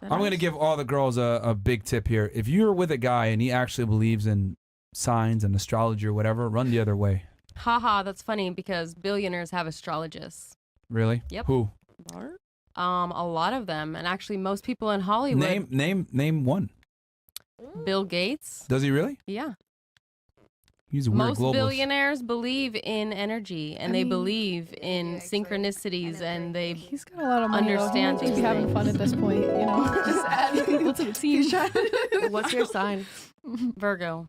I'm going to give all the girls a big tip here. If you're with a guy and he actually believes in signs and astrology or whatever, run the other way. Haha, that's funny because billionaires have astrologists. Really? Yep. Who? A lot of them, and actually most people in Hollywood. Name one. Bill Gates. Does he really? Yeah. He's a weird Most globalist. billionaires believe in energy, and they believe in synchronicities, and they He's got a lot of money. understand Just these be having things. fun at this point, you know. Just adding people to the team. What's your sign? Virgo.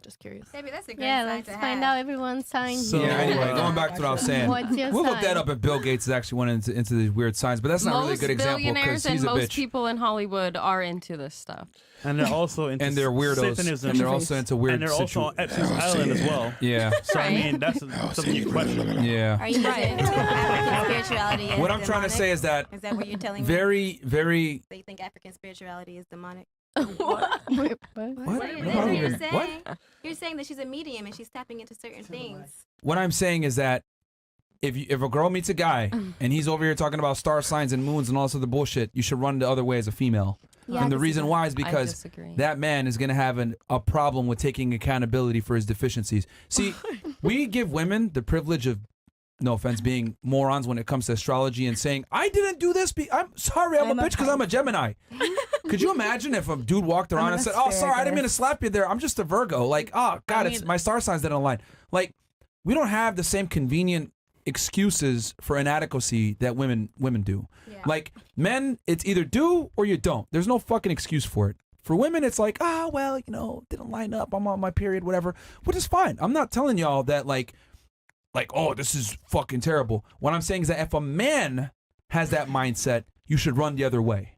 Just curious. Maybe that's a great Yeah, sign let's to find have. out everyone's sign. So, yeah, anyway, going back to what I was saying. What's your We'll look sign? that up if Bill Gates actually went into these weird signs, but that's not really a good example because billionaires he's and a most bitch. people in Hollywood are into this stuff. And they're also into And they're weirdos. Satanism. And they're also into weird And they're also on Epstein's Island as well. Yeah. So, I mean, that's something you question. Yeah. Are you into African spirituality? As What I'm trying to demonic? say is that Is that what you're telling me? very. So you think African spirituality is demonic? What? Wait, what? What? That's What? what you're saying. What? You're saying that she's a medium and she's tapping into certain things. What I'm saying is that if a girl meets a guy and he's over here talking about star signs and moons and all this other bullshit, you should run the other way as a female. Yeah, And I the reason disagree. why is I because disagree. that man is going to have a problem with taking accountability for his deficiencies. See, we give women the privilege of, no offense, being morons when it comes to astrology and saying, I didn't do this. I'm sorry, I'm a bitch because I'm a Gemini. Could you imagine if a dude walked around and said, oh, sorry, I didn't mean to slap you there. I'm just a Virgo. Like, oh, God, it's my star signs didn't align. Like, we don't have the same convenient excuses for inadequacy that women do. Yeah. Like, men, it's either do or you don't. There's no fucking excuse for it. For women, it's like, well, didn't line up. I'm on my period, whatever, which is fine. I'm not telling y'all that, like, oh, this is fucking terrible. What I'm saying is that if a man has that mindset, you should run the other way.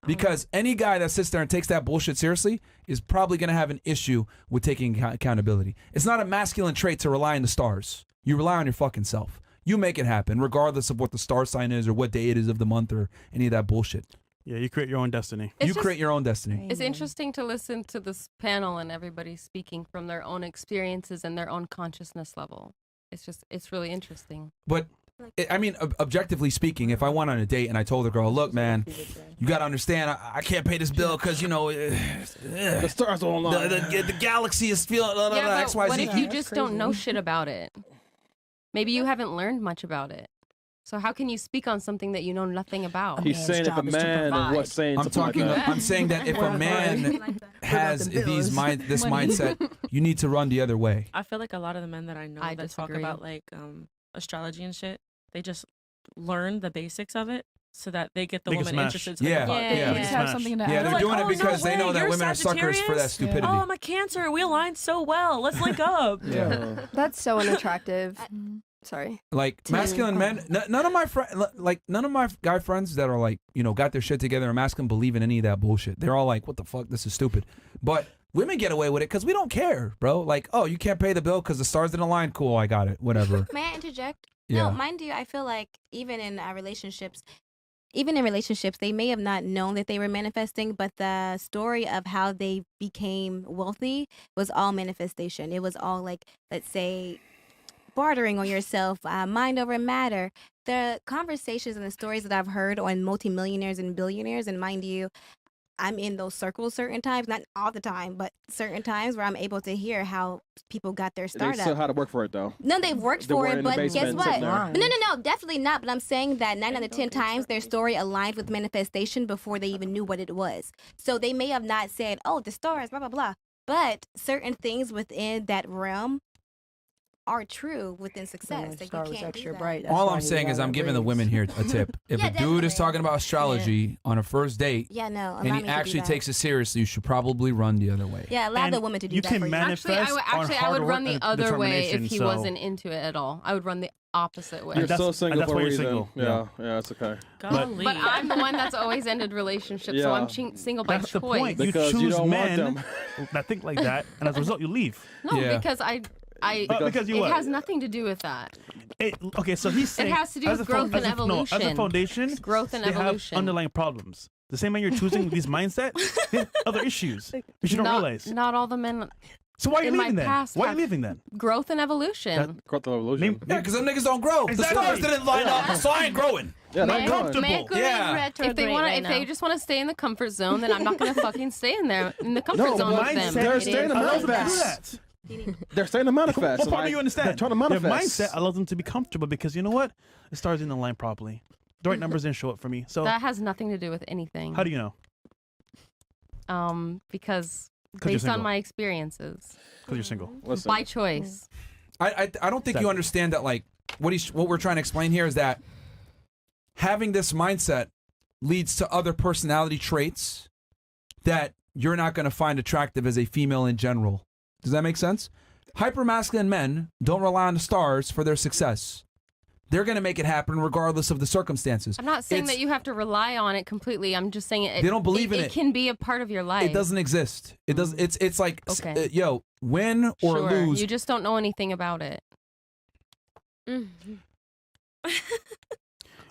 Because any guy that sits there and takes that bullshit seriously is probably going to have an issue with taking accountability. It's not a masculine trait to rely on the stars. You rely on your fucking self. You make it happen, regardless of what the star sign is or what day it is of the month or any of that bullshit. Yeah, you create your own destiny. It's you just- create your own destiny. It's interesting to listen to this panel and everybody speaking from their own experiences and their own consciousness level. It's really interesting. But I mean, objectively speaking, if I went on a date and I told the girl, look, man, you got to understand, I can't pay this bill because, the stars don't lie. The galaxy is feeling Yeah, X, but Y, what Z. if you just don't know shit about it? Maybe you haven't learned much about it. So how can you speak on something that you know nothing about? He's saying if a man of what saying something like that. I'm saying that if a man has this mindset, you need to run the other way. I feel like a lot of the men that I know that talk disagree. about like astrology and shit, they just learn the basics of it so that they get the They can woman smash. interested. To Yeah, the fuck. yeah. Just have something to Yeah, add. they're doing it because they know that You're women are suckers for that Sagittarius? stupidity. Oh, I'm a Cancer. We align so well. Let's link up. Yeah. That's so unattractive. Sorry. Like masculine men, none of my guy friends that are like, got their shit together and masculine believe in any of that bullshit. They're all like, what the fuck, this is stupid. But women get away with it because we don't care, bro. Like, oh, you can't pay the bill because the stars didn't align. Cool, I got it. Whatever. May I interject? Yeah. No, mind you, I feel like even in relationships, they may have not known that they were manifesting, but the story of how they became wealthy was all manifestation. It was all like, let's say, bartering on yourself, mind over matter. The conversations and the stories that I've heard on multimillionaires and billionaires, and mind you, I'm in those circles certain times, not all the time, but certain times where I'm able to hear how people got their They startup. still had to work for it though. No, they've worked They for weren't it, in the but guess basement what? sitting there. No, definitely not. But I'm saying that 9 out of 10 times their story aligned with manifestation before they even knew what it was. So they may have not said, oh, the stars, blah, blah, blah. But certain things within that realm are true within success. Like, you can't do that. All I'm saying is I'm giving the women here a tip. If Yeah, a dude is definitely. talking about astrology on a first date Yeah, no. and allow he me to do actually that. takes it seriously, you should probably run the other way. Yeah, allow the woman to do you that can for you. manifest I would run the other way if he so- wasn't into it at all. I would run the opposite way. You're so single that's for why a you're reason. single. Yeah, it's okay. Golly. But I'm the one that's always ended relationships, so Yeah. I'm single by That's choice. the point. Because you you choose don't want men them. that think like that, and as a result, you leave. No, Yeah. because Because you it what? has nothing to do with that. Okay, so he's saying has to do as with a fo- growth and as a- no, as a evolution. foundation, Growth and they evolution. have underlying problems. The same way you're choosing these mindset, they have other issues which you don't realize. Not all the men So why are you in my leaving then? past Why are you have leaving then? growth and evolution. Growth and evolution. Yeah, because them niggas don't grow. The Exactly. stars didn't line up, so I ain't growing. Yeah, Not they're growing. comfortable. Mercury Yeah. is retrograde If they want to, right if they now. just want to stay in the comfort zone, then I'm not gonna fucking stay in there in the comfort No, zone but with them. they're staying to Allows them to do manifest. that. They're staying to manifest. What part like, do you understand? They're trying to Their manifest. mindset allows them to be comfortable because you know what? The stars didn't align properly. The right numbers didn't show up for me. So That has nothing to do with anything. how do you know? Because you're based on single. my experiences, Because you're single. Listen, by choice. I don't think you understand that. Like what we're trying to explain here is that having this mindset leads to other personality traits that you're not going to find attractive as a female in general. Does that make sense? Hypermasculine men don't rely on the stars for their success. They're going to make it happen regardless of the circumstances. I'm not saying It's- that you have to rely on it completely. I'm just saying it. They don't believe in it. It can be a part of your life. It doesn't exist. It does. It's like, Okay. yo, win or Sure. lose. You just don't know anything about it.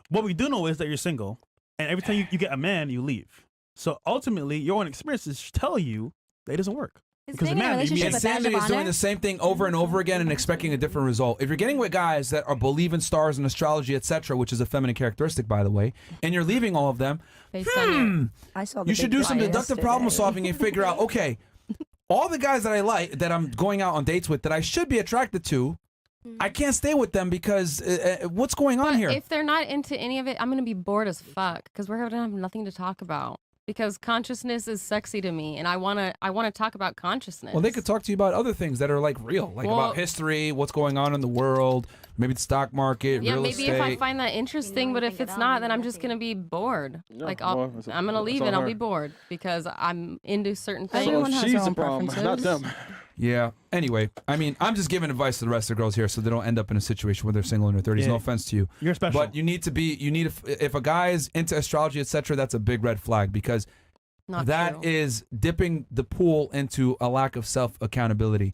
What we do know is that you're single, and every time you get a man, you leave. So ultimately, your own experiences tell you that it doesn't work. Is Because being in a man, relationship a badge Insanity of is doing honor? the same thing over and over again and expecting a different result. If you're getting with guys that are believe in stars and astrology, etc., which is a feminine characteristic, by the way, and you're leaving all of them, Based on your, I saw the you should big do some giant deductive problem yesterday. solving and figure out, okay, all the guys that I like, that I'm going out on dates with, that I should be attracted to, I can't stay with them because what's going on but here? if they're not into any of it, I'm gonna be bored as fuck because we're gonna have nothing to talk about. Because consciousness is sexy to me, and I wanna talk about consciousness. Well, they could talk to you about other things that are like real, like Well- about history, what's going on in the world, maybe the stock market, Yeah, real maybe estate. if I find that interesting, but if anything it's at all, not, then I'm nothing. just gonna be bored. Yeah, Like well, I'm gonna leave on and I'll her. be bored because I'm into certain things. So Everyone has she's their the own problem, not preferences. them. Yeah. Anyway, I mean, I'm just giving advice to the rest of the girls here so they don't end up in a situation where they're single in their 30s. Yeah. No offense to you. You're special. But you need if a guy is into astrology, etc., that's a big red flag because Not that true. is dipping the pool into a lack of self-accountability.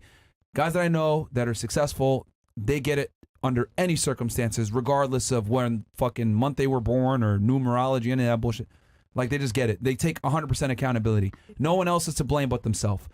Guys that I know that are successful, they get it under any circumstances, regardless of when fucking month they were born or numerology, any of that bullshit. Like, they just get it. They take 100% accountability. No one else is to blame but themselves.